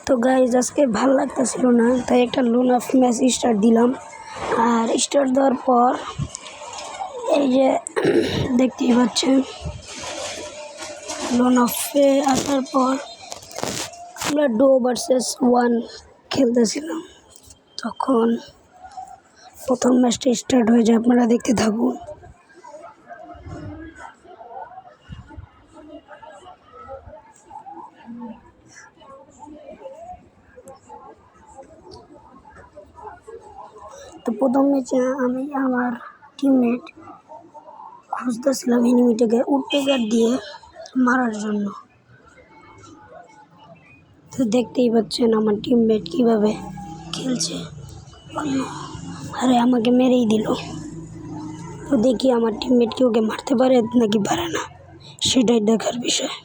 তো গাইজ আজকে ভাল লাগতেছিল না, তাই একটা লোন অফ ম্যাচ স্টার্ট দিলাম। আর স্টার্ট দেওয়ার পর এই যে দেখতেই পাচ্ছেন লোন অফে আসার পর আমরা ডো ভার্সেস 1 খেলতেছিলাম। তখন প্রথম ম্যাচটা স্টার্ট হয়ে যায়, আপনারা দেখতে থাকুন। তো প্রথম ম্যাচে আমি আমার টিমমেট খুঁজতেছিলাম এনিমিটাকে উডপেকার দিয়ে মারার জন্য। তো দেখতেই পাচ্ছেন আমার টিমমেট কীভাবে খেলছে, আরে আমাকে মেরেই দিল। তো দেখি আমার টিমমেট কি ওকে মারতে পারে নাকি পারে না, সেটাই দেখার বিষয়।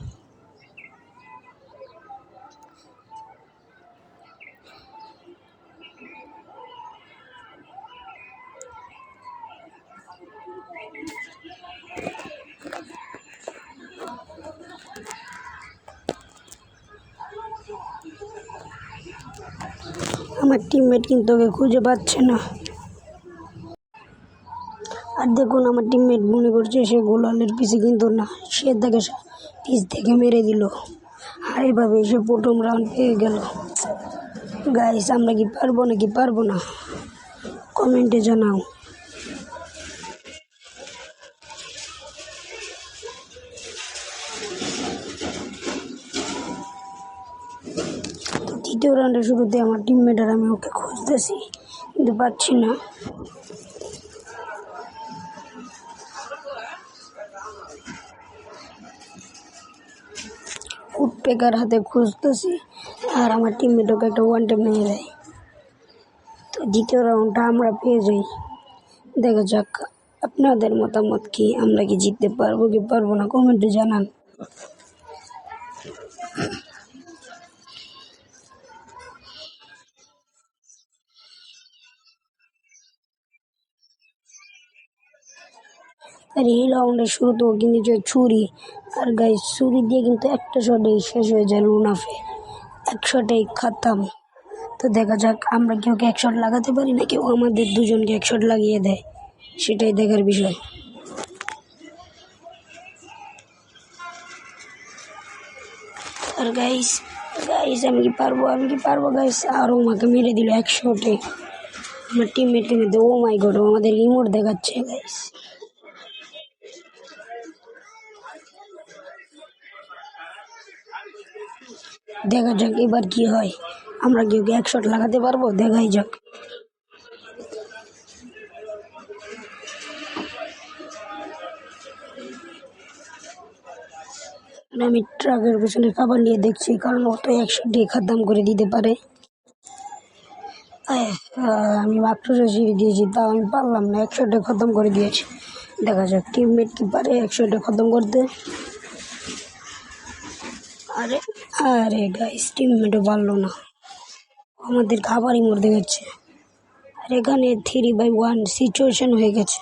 আমার টিমমেট কিন্তু ওকে খুঁজে পাচ্ছে না। আর দেখুন আমার টিমমেট মনে করছে সে গোলালের পিছে, কিন্তু না, সে তাকে পিছ থেকে মেরে দিল। আর এভাবে সে প্রথম রাউন্ড পেয়ে গেল। গাইস, আমরা কি পারবো নাকি পারবো না, কমেন্টে জানাও। দ্বিতীয় রাউন্ডের শুরুতে আমার টিমমেট আর আমি ওকে খুঁজতেছি, কিন্তু পাচ্ছি না। উডপেকার হাতে খুঁজতেছি আর আমার টিমমেট ওকে একটা ওয়ান ট্যাপ মেরে দেয়। তো দ্বিতীয় রাউন্ডটা আমরা পেয়ে যাই। দেখা যাক আপনাদের মতামত কি, আমরা কি জিততে পারবো কি পারবো না, কমেন্টে জানান। আর এই রাউন্ডের শুরুতেও কিন্তু যে ছুরি, আর গাইস ছুরি দিয়ে কিন্তু একটা শটেই শেষ হয়ে যায় লুনাফে, এক শটেই খাতাম। তো দেখা যাক আমরা কি ওকে এক শট লাগাতে পারি না, কেউ আমাদের দুজনকে এক শট লাগিয়ে দেয়, সেটাই দেখার বিষয়। আর গাইস আমি কি পারবো গাইস, আরও আমাকে মেরে দিল এক শটে। আমার টিমমেটকে মেরে, ও মাই গড, ও আমাদের রিমোট দেখাচ্ছে গাইস। দেখা যাক এবার কি হয়, আমরা কি ওকে এক শট লাগাতে পারবো, দেখাই যাক। আমি ট্রাকের পেছনে খাবার নিয়ে দেখছি, কারণ ও তো 100 খতম করে দিতে পারে। আমি মাত্র সিঁড়ি দিয়েছি, তাও আমি পারলাম না, 100 খতম করে দিয়েছি। দেখা যাক টিমমেট কি পারে 100 খতম করতে। আরে গাইস, টিমমেটও পারলো না, আমাদের খাবারই মরতে গেছে। আর এখানে 3-1 সিচুয়েশন হয়ে গেছে।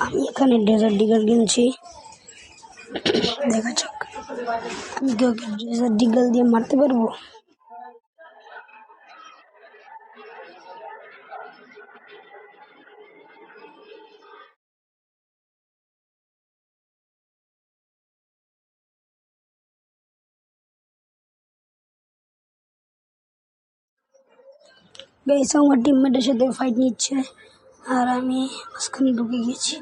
আমি এখানে ডেজার্ট ডিগাল কিনছি, দেখা যাক আমি কি ওকে ডেজার্ট ডিগাল দিয়ে মারতে পারবো। গাইস, আমার টিমমেটের সাথে ফাইট নিচ্ছে আর আমি মাঝখানে ঢুকে গেছি।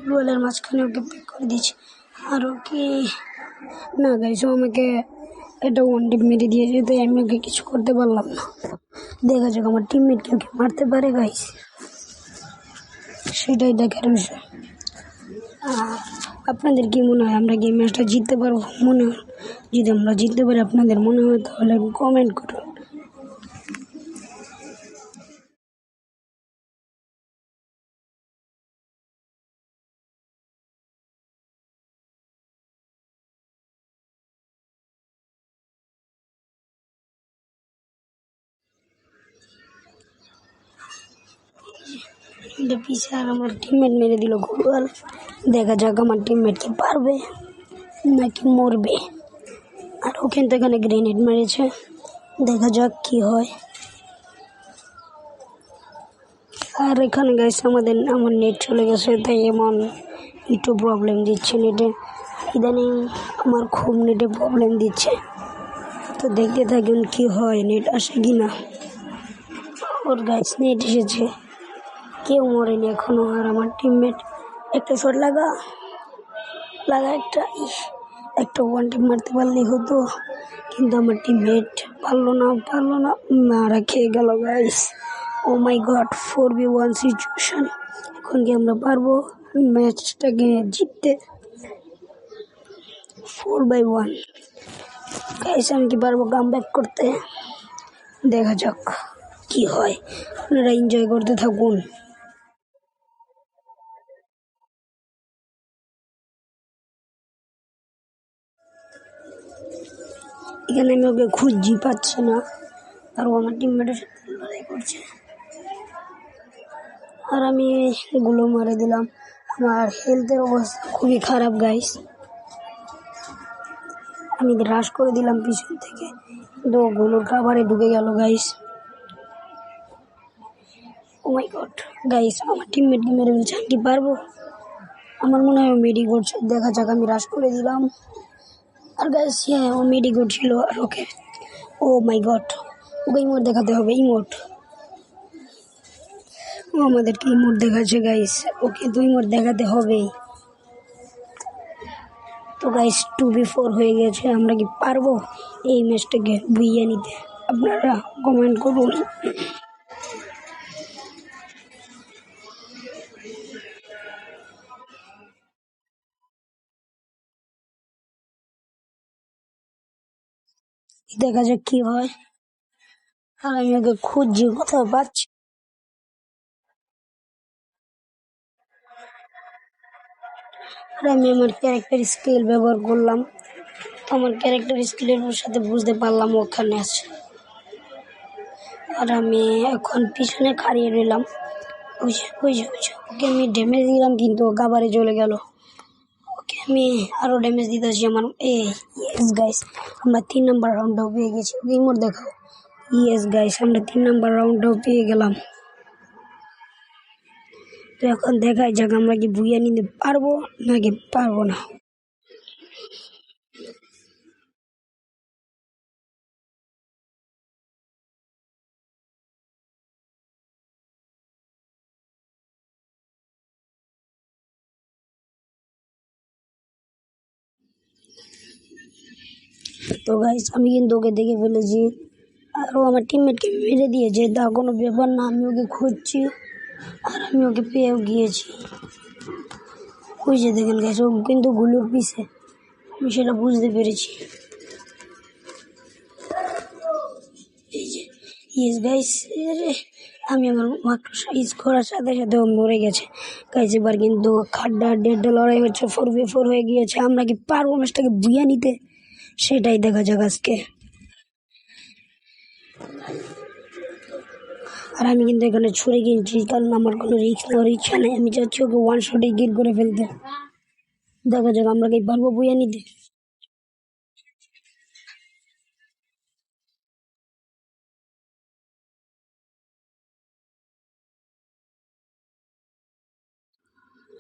গ্লোয়ালের মাঝখানে ওকে পিক করে দিয়েছি। আর ওকে না গাইস, ও আমাকে এটা ওয়ান টিপ মেরে দিয়েছে, তাই আমি ওকে কিছু করতে পারলাম না। দেখা যাক আমার টিমমেটকে ওকে মারতে পারে গাইস, সেটাই দেখার বিষয়। আপনাদের কি মনে হয়, আমরা কি ম্যাচটা জিততে পারবো? মনে হয় যদি আমরা জিততে পারি আপনাদের মনে হয়, তাহলে কমেন্ট করুন। পিছে আর আমার টিমমেট মেরে দিল গোল। দেখা যাক আমার টিমমেট কি পারবে। নাকি মরবে। আর ও কিন্তু এখানে গ্রেনেড মেরেছে, দেখা যাক কি হয়। আর এখানে গাইস আমার নেট চলে গেছে, তাই এমন একটু প্রবলেম দিচ্ছে নেটে। ইদানিং আমার খুব নেটে প্রবলেম দিচ্ছে, তো দেখতে থাকুন কি হয়, নেট আসে কি না। ওর গাইস নেট এসেছে, কেউ মরেনি এখনো। আর আমার টিমমেট একটা শট লাগা একটা ওয়ান টিম মারতে পারলেই হতো, কিন্তু আমার টিমমেট পারলো না মারা খেয়ে গেল গাইস। ও মাই গড, 4v1 সিচুয়েশন। এখন কি আমরা পারবো ম্যাচটাকে জিততে? 4x1 গাইস, আমি কি পারবো কামব্যাক করতে? দেখা যাক কি হয়, আপনারা এনজয় করতে থাকুন। এখানে আমি ওকে খুঁজছি, পাচ্ছি না, আর ও আমার টিমমেটের সাথে লড়াই করছে। আর আমি গুলো মারে দিলাম। আমার হেলথের অবস্থা খুবই খারাপ গাইস। আমি রাশ করে দিলাম পিছন থেকে, কিন্তু গুলোর খাবারে ঢুকে গেল গাইস। ও মাই গড গাইস, আমার টিমমেটকে মেরে ফেলছে। আমি কি পারবো? আমার মনে হয় মেডি করছে, দেখা যাক। আমি রাশ করে দিলাম। আর গাইস হ্যাঁ, ও মেডি করছিল। আর ওকে, ও মাই গড, ওকে ইমোট দেখাতে হবে। ইমোট, ও আমাদেরকে ইমোট দেখাচ্ছে গাইস, ওকে 2 ইমোট দেখাতে হবে। তো গাইস 2v4 হয়ে গেছে। আমরা কি পারবো এই ম্যাচটাকে বুইয়ে নিতে? আপনারা কমেন্ট করুন। দেখা যাক কি হয়। আর আমি ওকে খুঁজছি, কোথাও পাচ্ছি। আর আমি আমার ক্যারেক্টার স্কিল ব্যবহার করলাম, আমার ক্যারেক্টার স্কিলের সাথে বুঝতে পারলাম ওখানে আছে। আর আমি এখন পিছনে খাড়িয়ে রইলাম। ওকে আমি ড্যামেজ দিলাম, কিন্তু ও কাবারে চলে গেল। ওকে আমি আরো ড্যামেজ দিতেছি। আমার ইয়েস গাইস, আমরা 3 নাম্বার রাউন্ডটাও পেয়ে গেছি। ওকে ইমোট দেখাও। ইয়েস গাইস, আমরা 3 নাম্বার রাউন্ডটাও পেয়ে গেলাম। তো এখন দেখাই যাক আমরা কি বুইয়া নিতে পারবো নাকি পারবো না। তো গাইস আমি কিন্তু ওকে দেখে ফেলেছি, আরও আমার টিমমেটকে মেরে দিয়েছে। তা কোনো ব্যাপার না, আমি ওকে খুঁজছি আর আমি ওকে পেয়েও গিয়েছি। ওই যে দেখেন গাইস, ও কিন্তু গুলোর পিছে, আমি সেটা বুঝতে পেরেছি। এই যে ইয়েস গাইস, আমি আমার মাত্র সাইজ করার সাথে সাথে ও মরে গেছে গাইস। এবার কিন্তু খাড্ডা ডেড্ডা লড়াই হচ্ছে, 4v4 হয়ে গিয়েছে। আমরা কি পারবো ম্যাচটাকে বুইয়া নিতে? সেটাই দেখা যাক আজকে। আর আমি কিন্তু এখানে ছুড়ে কিনছি, কারণ আমার কোনো রিস্ক নেওয়ার ইচ্ছা নেই। আমি চাচ্ছি ওকে ওয়ান শটে গিট করে ফেলতে। দেখা যাক আমরা কি পারবো বুইয়া নিতে।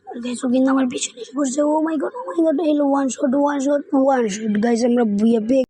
আর গাইস ও কিন্তু আমার পিছনে এসে পড়ছে। ও মাই গড, এলো ওয়ান শট। গাইস আমরা বুইয়া পেয়ে